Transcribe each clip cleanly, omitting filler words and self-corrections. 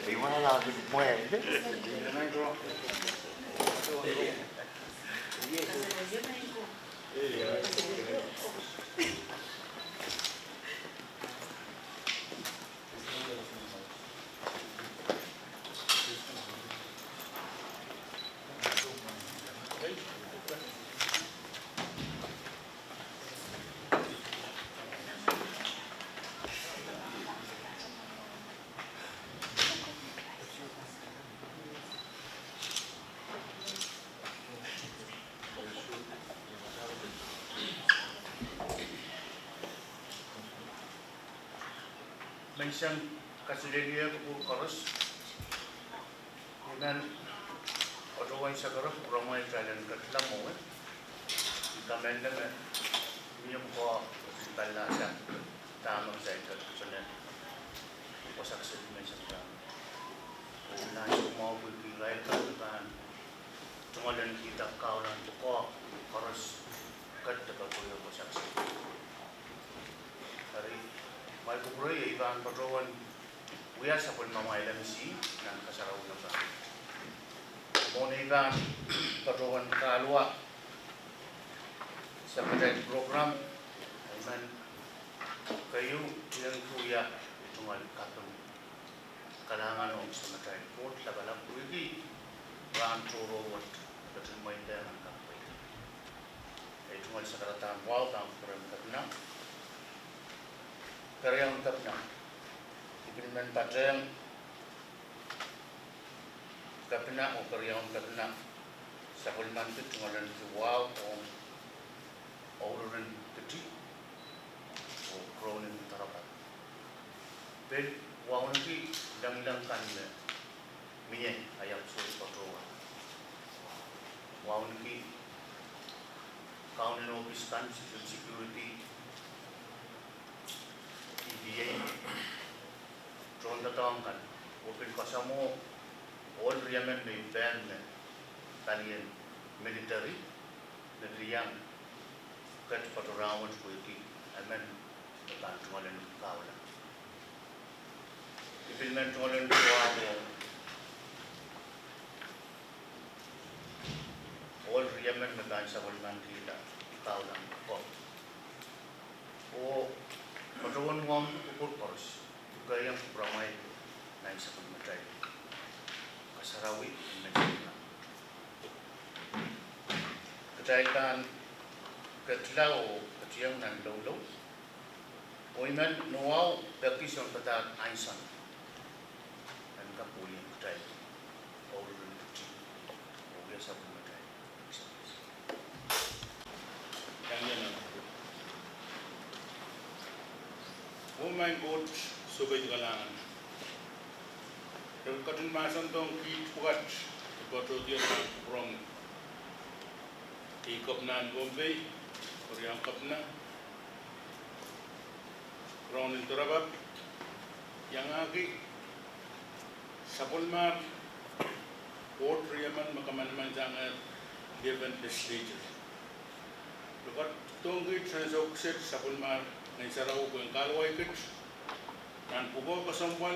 Gimana lagu muere? Mention kasidelia ku chorus dengan otherwise agar promo Italian katla mo kamenda me niyo ko tala sa tamang sa ito sunan wasak sa mention ka na mo will be right kan tumalan kita kaulan ko chorus kat ka ko yo wasak sa hari mai kubro iban patrowan uya sa pun mama LMC nan kasaraw na ba mo na iban patrowan kalwa sa project program man kayo yang kuya tungal katong kalangan ng sa matay port labalap kuigi ran turo wat katong may dalang kapay ay tungal sa karatan wow kang program katna karyang kapna ipinman patrang kapna o karyang kapna sa kulman tu tungalan tu wow o oren keti o kronin tarapat ben wow nanti dang kan minye ayam sulit patrowa wow nanti kaunin office kan security dia contoh kan open kasamo all riamen may ban talian military negerian kat patorawon kuiti amen kan tumalan kawala implement tumalan tuwa all riamen megan sa bulman kita kawala ko o patowan wang ukur poros gayang pramai naik sa pagmatay kasarawi menjadi kecaikan ketlau keciang nan low oiman nuau praktis on patat ainsan dan kapuli kecai orang kecil orang sa pagmatay yang Woman boat subay galangan. Yung katun masan tong kipuat boto dia from ikopnan Bombay Korean kapna Ron Torabab yang agi sapulmar port riaman makaman jangan given legislature. Lukat tonggi transaction sapulmar ng saraw ko ang kalaway kit nan pugo kasampal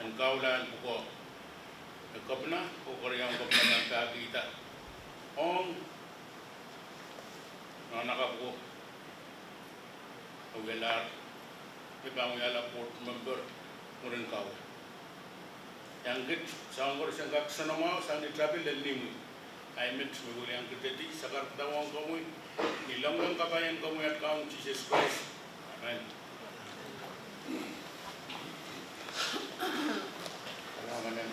ang kaulan pugo nagkapna o karyang kapna ng kakita ong nakapugo awelar ibang yala port member murin kaw yang kit sa angkor siyang kaksanamaw sa ang travel and limu ay met muli ang kiteti sakar tawang kamoy nilang kabayan kamoy at kaong Jesus Christ. Amen. Kailangan ng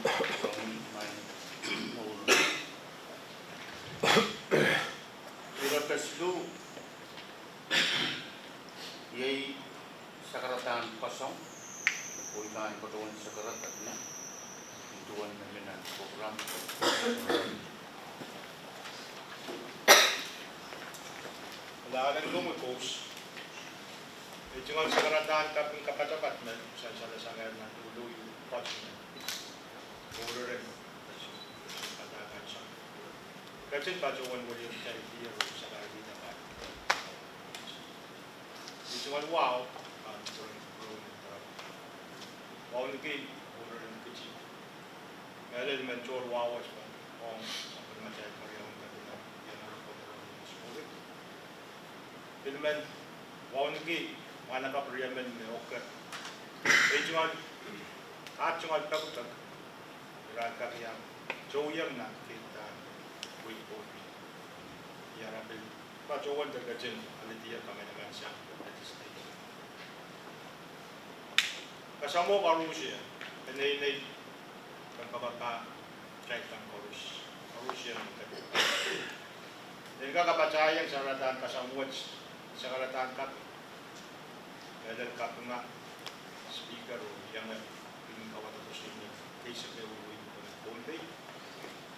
pero kaslo yay sakaratan pasong kuikan patuan sakaratan na ituan na program Kailangan ko mag-post. Ito nga sa karatahan kaping kapatapat na sa sangayon na tuloy yung project na. Puro rin. Patakan siya. Kasi pajuan mo yung charity sa karita ka. Isungal wow, wow niki, udah kecil. Ada mencor wow asal, apa macam karya untuk kita yang harus kontrol semua. Filmen wow niki, mana kapria men oke. Isungal, Isungal tak, rakyat yang jauh yang nak kita wait for. Ya Rabbi, pak jauhan terkecil, alitia kami dengan siang. Kasamo Karusia, ini kan kapag kaitan Karusia ng Then kakapachayang sa ratan kasamuats sa karatan kap, dahil kap nga speaker o yang pinakawatatos ini kaysa kayo uwi ko ng Bombay.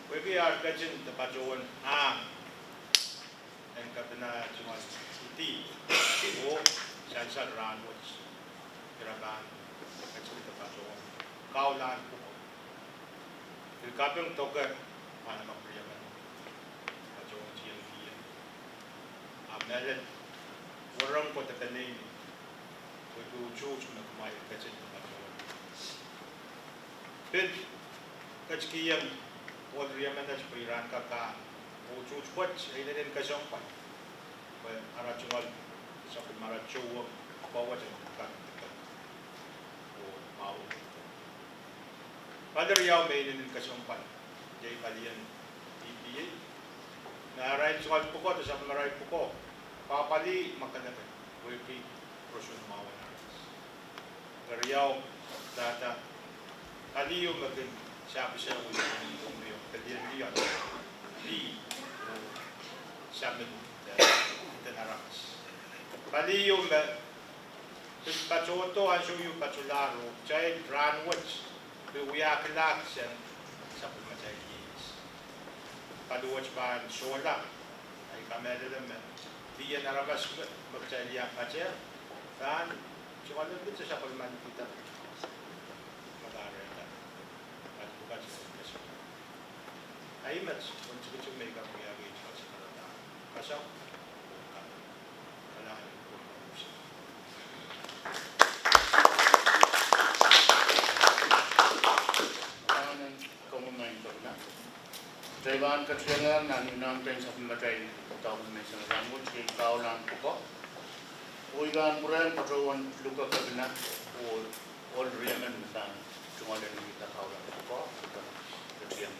Pwede arkasin tapajoan and kapina cuman iti o sansan ranwats kiraban. Actually, the patrol. Kaulan po. Yung kapyung toga, mana mapriyaman. Patrol ng GNP. Meron, warang po tatanay ni. Kung ujus na kumain kasi ng patrol. Pero, kachkiyan, wala riyaman na sa Iran kaka, ujus what, ay na rin kasyang pa. Kaya, arachungal, sa kumarachuwa, bawat ang kaka. Padre Yao may kasumpan. Jay Palian EPA. Na right sukat po ko, tapos ang maray po ko. Papali, makanatan. Wiki, Rosun Mawan Arts. Padre Yao, data. Kaliyo maging sabi siya ng ulo. Kaliyan liyan. Di, sabi tinarakas. Kaliyo Pachoto ang suyo pacholaro, child ranwats, uyaklak siya sa pagmatayis. Paluwats pa ang sola, ay kamera naman. Di yan narabas magtayliyak pa siya. Saan? Siya din sa pagmanipita. Mag-aaral na. At bukas siya kasi. Ay mats, kung siya may kapuyagin siya sa kalataan. Kasaw? Taiwan katsyengan na ninampen sa pematay taon may sa language kay kaulan po ko. Uigan puren patrawan luka kabina o all riyaman sa tumalan ng kita kaulan po ko. Katsyen.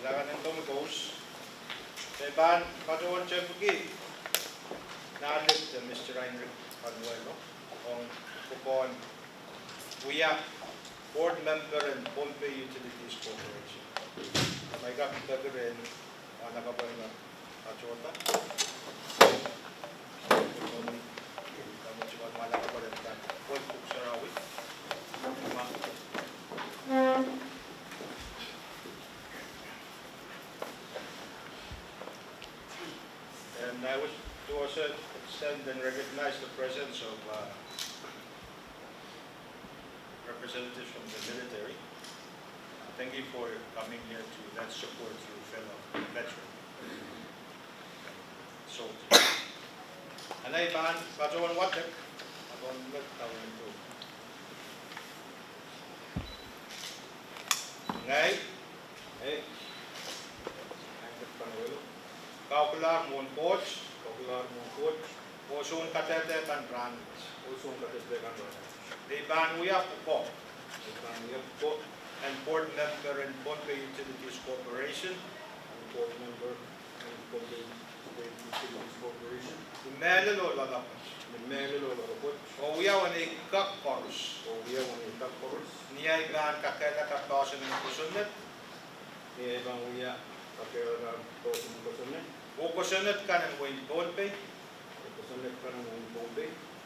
Alakan ng tumutos. Taiwan patrawan siya pugi. Naalit sa Mr. Heinrich Panuelo on kupon Uya Board Member and Pompey Utilities Corporation. May kapita rin nakapal na kachota. Kami cuma malam kapal na Paul Puksarawi. And I wish to also extend and recognize the presence of representatives from the military. Thank you for coming here to lend support to fellow veteran soldiers. Anay bahan, patrawan watek, abon lut tawon ito. Ngay, Heinrich Panuelo. Kaukular mon coach, Osun katete kan branch. Di banuya po. And board member in Pompey Utilities Corporation. Melelo lalapos. O uyawan ay kakkorus. Niyay gaan kakela kaptosan ng kusunod. Kusunod ka ng Wayne Pompey.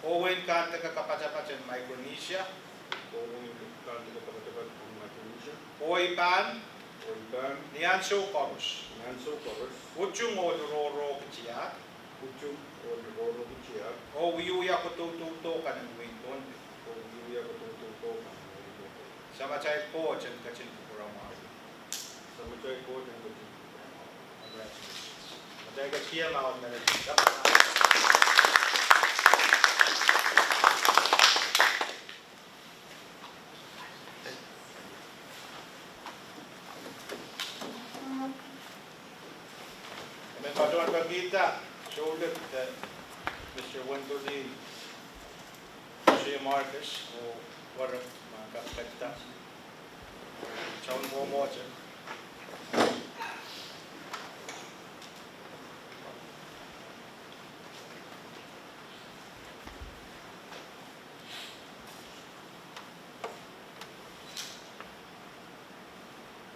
O Wayne ka ang kakapatapat sa Micronesia. Oiban, Nianso Korus. Uchung Odororo Kichiak. O Uyuya Kutututo ka ng Wayne Pompey. Sa macay ko, dyan ka dyan kukuramari. Congratulations. Macay ka siya, mga Kita, sulit Mr. Wendolin, Jose Marcus, o warang mga kapagta. Sound mo mo siya.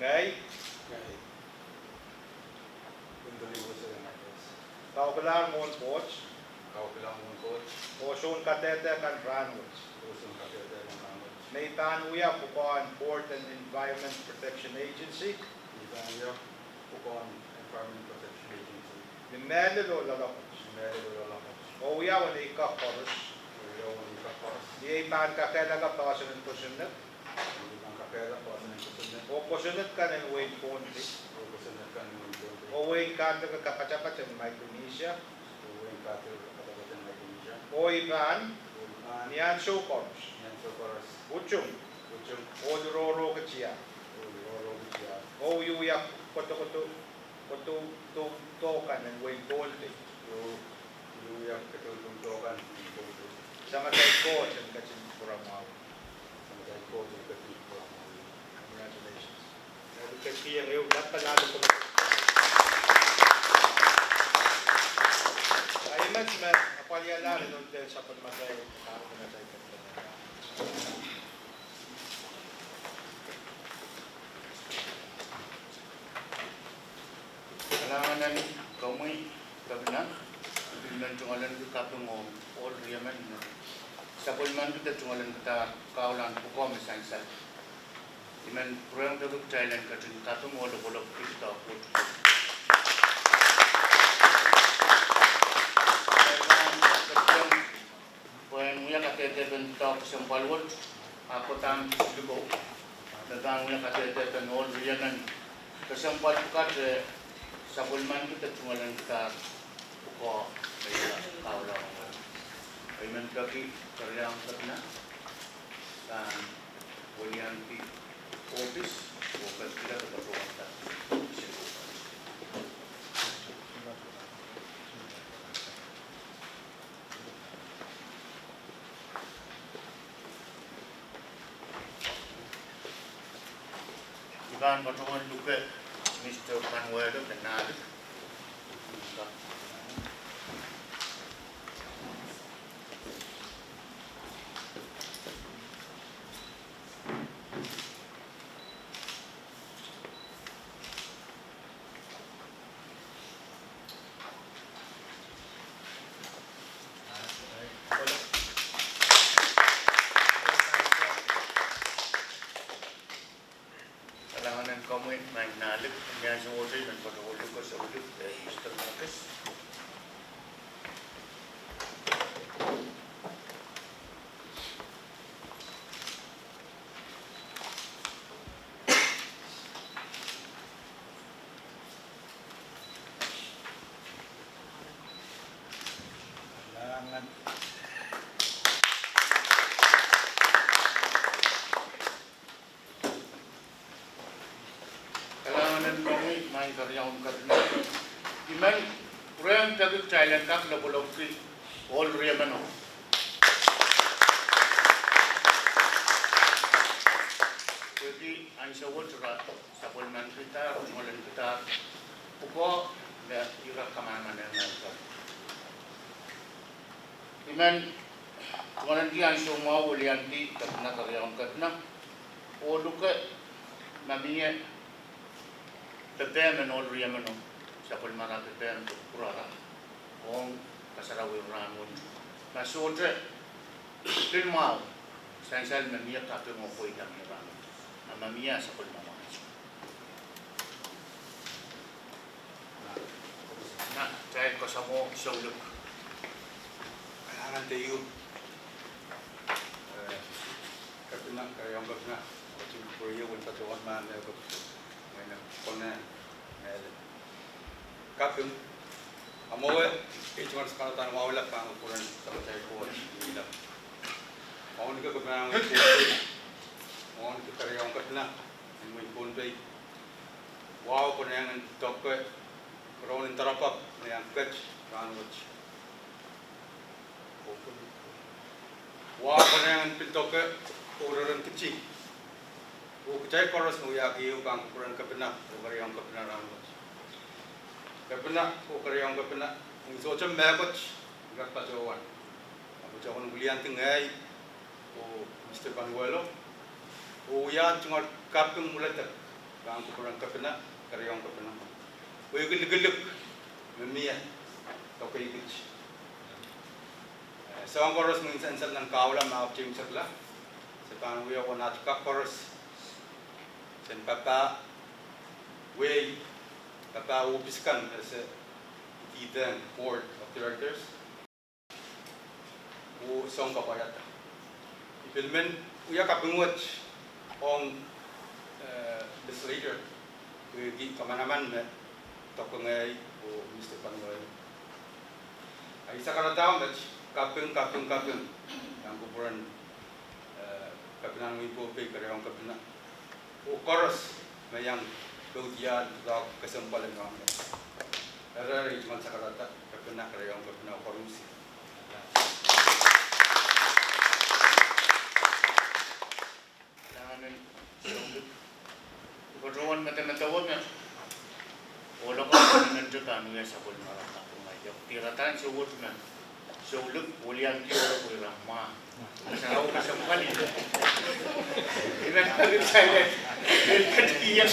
Ngay, kau kelar mon coach, osun katete kan ranwich. Nathan Uya, Pukuan Port and Environment Protection Agency. The Medalo Lalakos. Oya, when they cut covers. The Apan Kakelaga Passion and Pusinit. O Pusinit kan and Wayne Ponte. O Wayne Kataga Kapachapat in Micronesia. O Ivan, Nian Shokors. Uchung. Odroro Kachia. O Yuya Kotokoto Tokan and Wayne Ponte. Sama tayo coach and Kachin Puramaw. Congratulations. Kasi yung iyo, napanalo ko na. Ay, mas apalya lang doon din sa pagmatay. Karo ko na tayo kapag. Kailangan na kau may kabilang. Dengan cungalan kita tungo all Yemen. Sapulman kita cungalan kita kaulan pukom misalnya. Iman program itu Thailand kita tungo all bolok kita put. Poin muya kata bentuk sempalwat aku tam juga. Tentang muya kata all Yemen. Kesempal bukan sapulman kita cungalan kita pukom. Kaulah, ayman kaki kerja angkatnya dan kemudian di office, bukan tidak terperlukan. Iban pertemuan juga Mr. Panwado dan Nadik. Kamu main nalik, yang semua itu dan pada waktu itu sebut Mr. Marcus. Main kerja kerja. Iman program tadi Thailand kak lebolok ki all Yemen. Jadi answer what surat sapulman kita, rungolan kita, uko dah irak kemana-mana mereka. Iman rungolan dia answer mau lianti kerana kerja kerja. O luka nabiye tetem and all Yemen sapul mana tetem kurara ong kasarawi ramun masudre filmau sansal memia kape mo koi dami ramun amamia sapul mama na tay kasamo sawluk Kailangan tayo kapina kayong kapina kasi puriyo wala tuwan man na ngayon kona kapim amoe cuma sekarang tanah mawala pang ukuran sama saya kuat bila mau ni kapina mau ni kayong kapina ini pun baik wow kona yang tokwe Ron interrupt na yang catch language. Wa ko na yang pintoke ururan kecil. O kecai chorus no ya ki bang kuran kapena o kariyang kapena language. Kapena o kariyang kapena ng so cham mekot gat pa jawan. Ako jawan bulian tingai o Mr. Panuelo. O ya cungat kapeng mulatak bang kuran kapena kariyang kapena. O gilgiluk memia tokai kecil. Sa chorus ng insan ng kaula maap chim sakla. Sa Panuelo wanat ka chorus. Sen papa way papa upiskan as a then board of directors u song kapayata ipilmen uya kapingot on this leader we gi kamanaman me tokongai u Mr. Pangoy ay sakarataw met kaping yang kupuran kapinan ipo pe karyawan kapinan u chorus mayang Daudian dog kesempalan orang. Ada cuma sakarata kapena karyawan kapena korupsi. Kailangan Pagkaroon mata-matawag na wala ka nandiyo kami sa kulmaran na pumayo. Tiratan sa word na sulog, uliang kiyoro ko yung ma. Nasaraw ka sa mukali. Ilan ka rin silent. Ilan ka tiyak.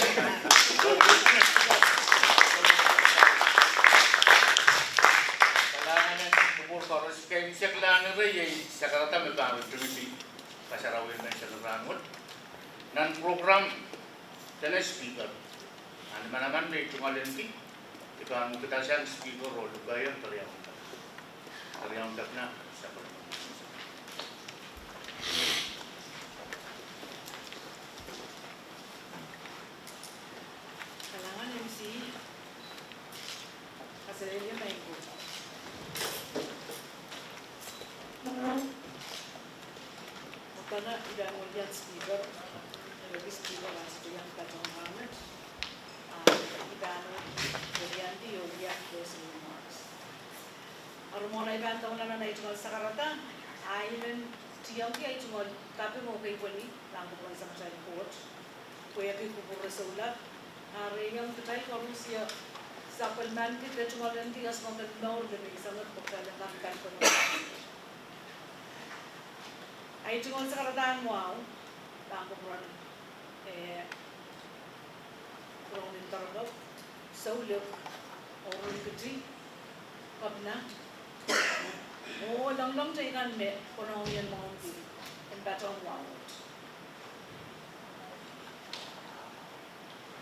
Kailangan na bukor para sa kayo siya kailangan rin sa karata may kami tumiti. Pasarawin na siya narangot. Non-program dan speaker. Ano naman may tumalinti. Ikaw ang kita siya speaker o lugayan kariyang na sa kailangan MC kasi yun may po. Magkana ilang ulian speaker speaker as to yung katong hamlet ibano ulian di ulian closing remarks aron mo na ibang taon na itungol sa karata ayun tiyang kaya itungol tapi mo kay Wani lang ko sa mga court kuya kay kupura sa ulat ari yung tutay ko siya sa palman kita itungol ang tigas mo ka no dami sa mga pagkalang kapitan ko ay itungol sa karata mo lang ko kurang interrupt saulog orang kecil kabna lang jangan me kurang yang mengumpi and batong wow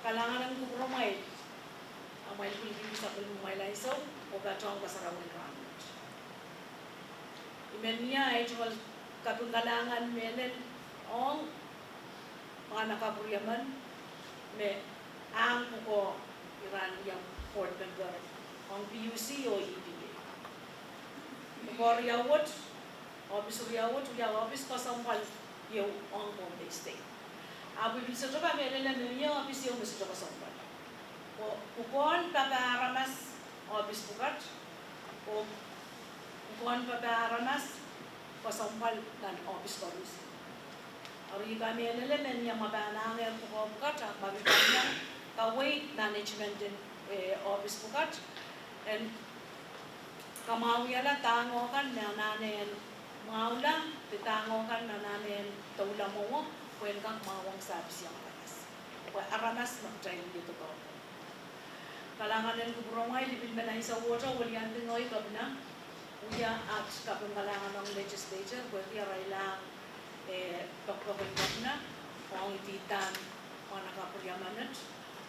kalangan ng kupromay ang may kuligi sa kulumay laisaw o batong kasarawin ramot imenya ay jual kapungalangan menen ong mga nakapuryaman may ang ko Iran yung board member ang PUC o EPA. Before yawot, office ko sampal yung ang Bombay State. Abu bisa coba melela niya office yung bisa coba sampal. Ukon paparamas office bukat, ukon paparamas ko sampal dan office korus. Ari kami elemen yang mabanangin ko bukat mabibanya ka-weight management din office bukat and kamawiyala tango kan na nanen maula titango kan na nanen tawla mo kung kang mawang service yang aranas mag-train dito ko kalangan ng kubromay libin na sa water walian din oy kabna uya at kapangalangan ng legislature kung yaray lang pagpapagod na kung ititan mga nakapuryamanat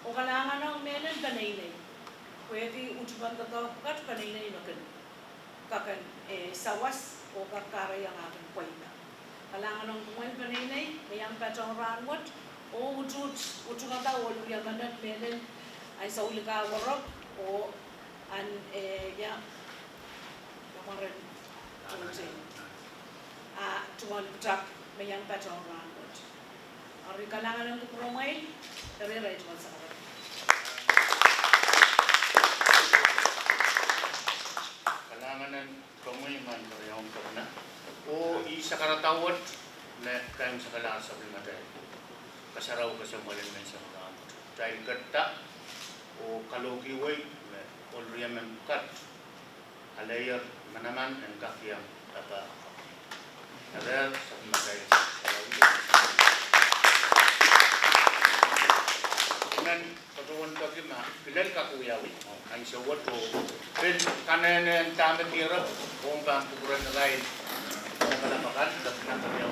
o kalangan ng menen kanainay pwede utuban kakakat kanainay makan kakan sawas o kakaray ang aking kwenta kalangan ng kumain kanainay mayang patong ranwat o utukan ka o lulyamanat menen ay sa ulika warok o an ya kamarin tuwan putak mayang patong ranwat ari kalangan ng kupromay dari right sa Anganan komuniman karyawan karena isa karatawat na kayong sa kalaan sa primatay. Kasaraw ka sa malimay sa mga amot. Dahil kata o kalugiway na olriyaman kat alayar manaman ang kakiyang tapa. Alayar sa primatay sa dengan patuan bagaimana bilang kakuyawi ang sawat ko pin kanan tamat tira kung pang pukuran lain kung palapakan dapat